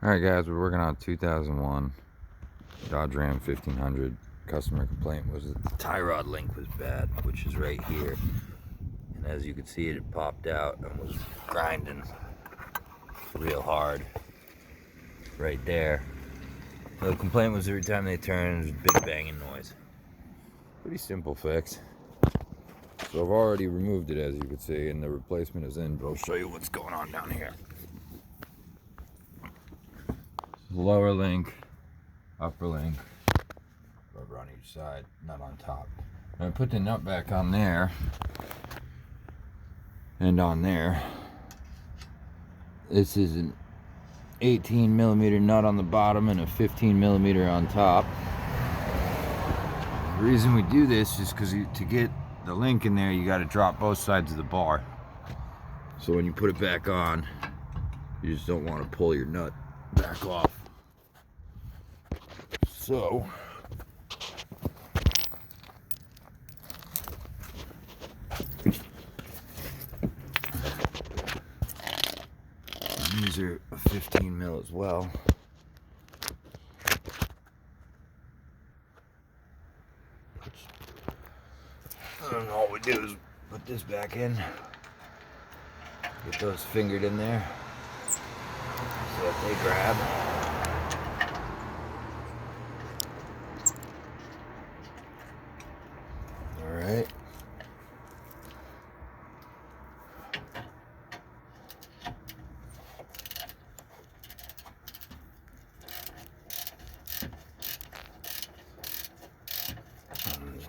Alright guys, we're working on 2001 Dodge Ram 1500. Customer complaint was that the tie rod link was bad, which is right here. And as you can see, it popped out and was grinding real hard right there. The complaint was every time they turned, there was a big banging noise. Pretty simple fix. So I've already removed it, as you can see, and the replacement is in, but I'll show you what's going on down here. Lower link, upper link, rubber on each side, nut on top. I put the nut back on there and on there. This is an 18 millimeter nut on the bottom and a 15 millimeter on top. The reason we do this is because to get the link in there, you got to drop both sides of the bar. So when you put it back on, you just don't want to pull your nut back off. So these are a 15 mil as well. And all we do is put this back in, get those fingered in there so that they grab. All right.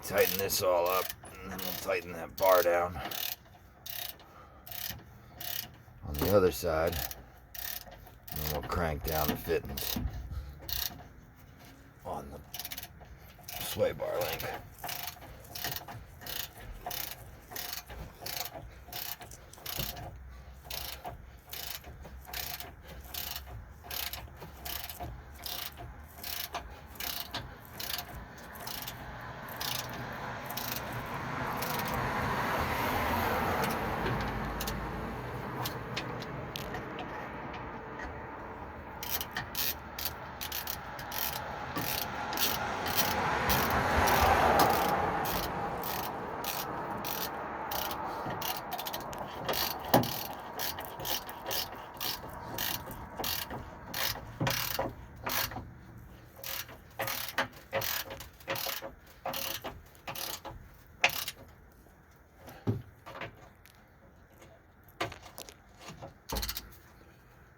Tighten this all up, and then we'll tighten that bar down on the other side, and then we'll crank down the fittings on the sway bar link.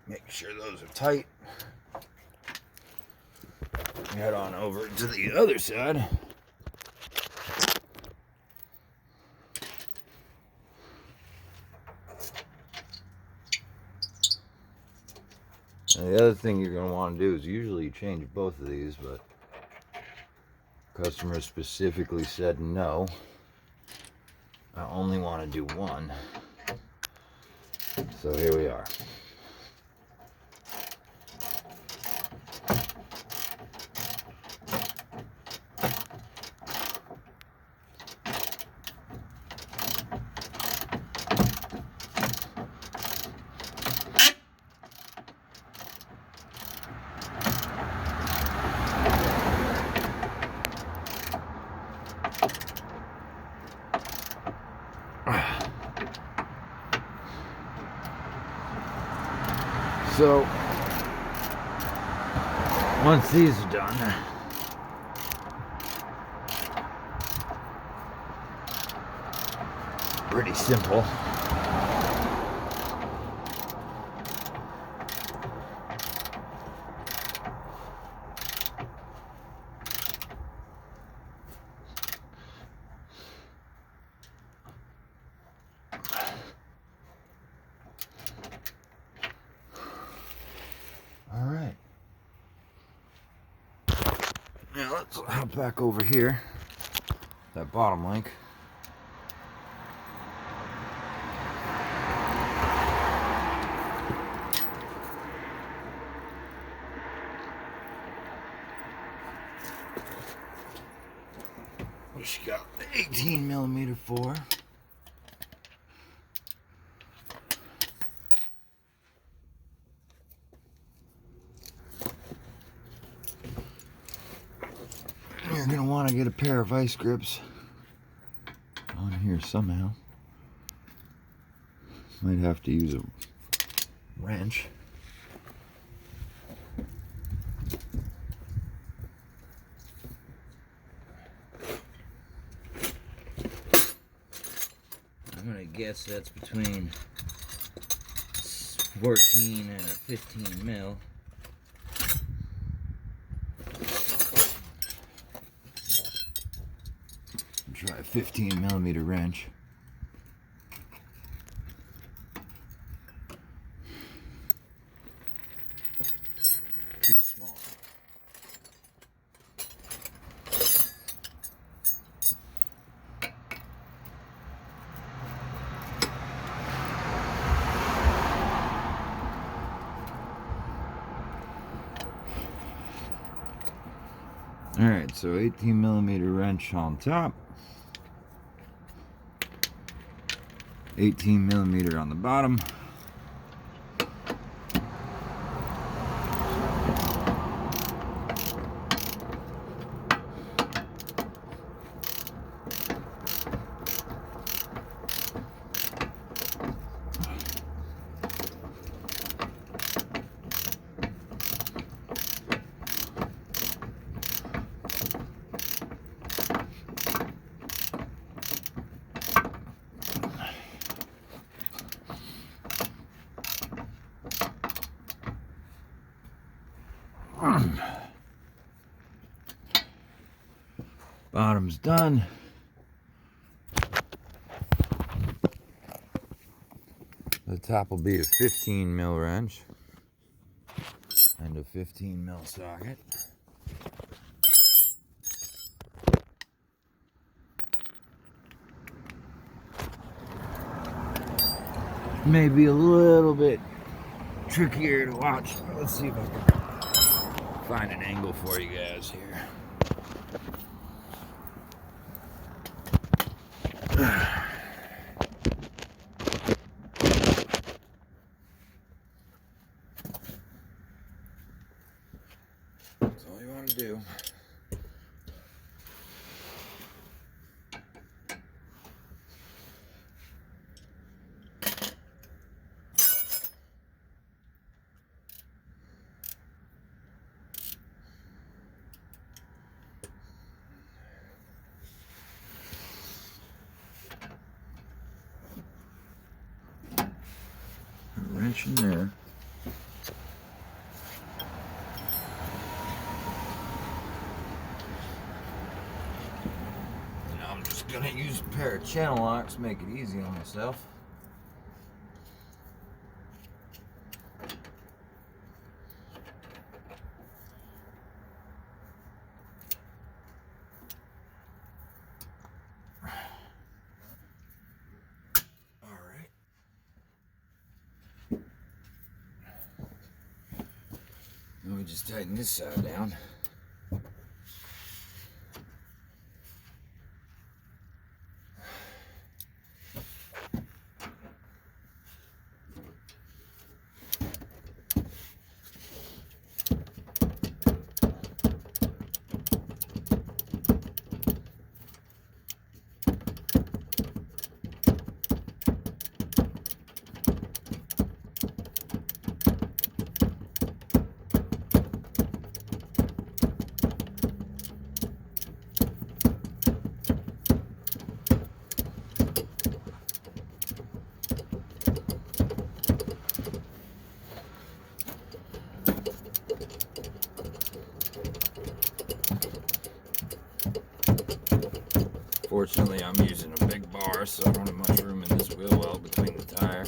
Make sure those are tight. Head on over to the other side. And the other thing you're going to want to do is usually change both of these, but customer specifically said no. I only want to do one. So here we are. So, once these are done, pretty simple. Now let's hop back over here, that bottom link. Which got the 18 millimeter for. you're gonna want to get a pair of vice grips on here somehow. Might have to use a wrench. I'm gonna guess that's between 14 and a 15 mil. Try a 15 millimeter wrench. Too small. Alright, so 18 millimeter wrench on top. 18 millimeter on the bottom. Bottom's done. The top will be a 15 mil wrench and a 15 mil socket. Maybe a little bit trickier to watch. Let's see if I can find an angle for you guys here. That's all you want to do. Wrench in there. Now I'm just gonna use a pair of channel locks, make it easy on myself. Let me just tighten this side down. Fortunately, I'm using a big bar, so I don't have much room in this wheel well between the tire.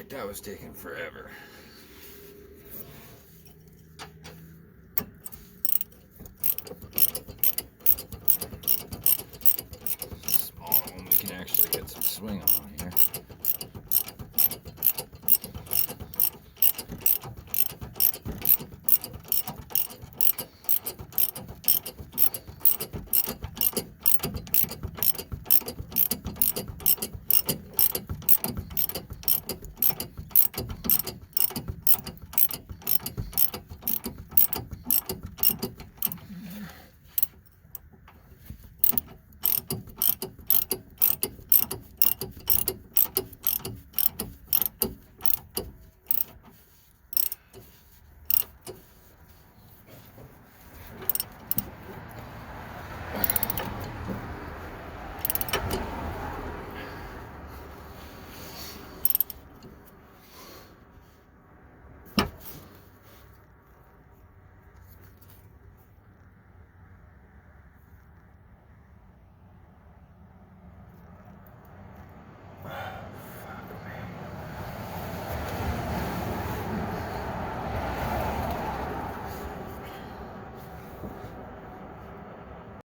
like that was taking forever. Small one we can actually get some swing on.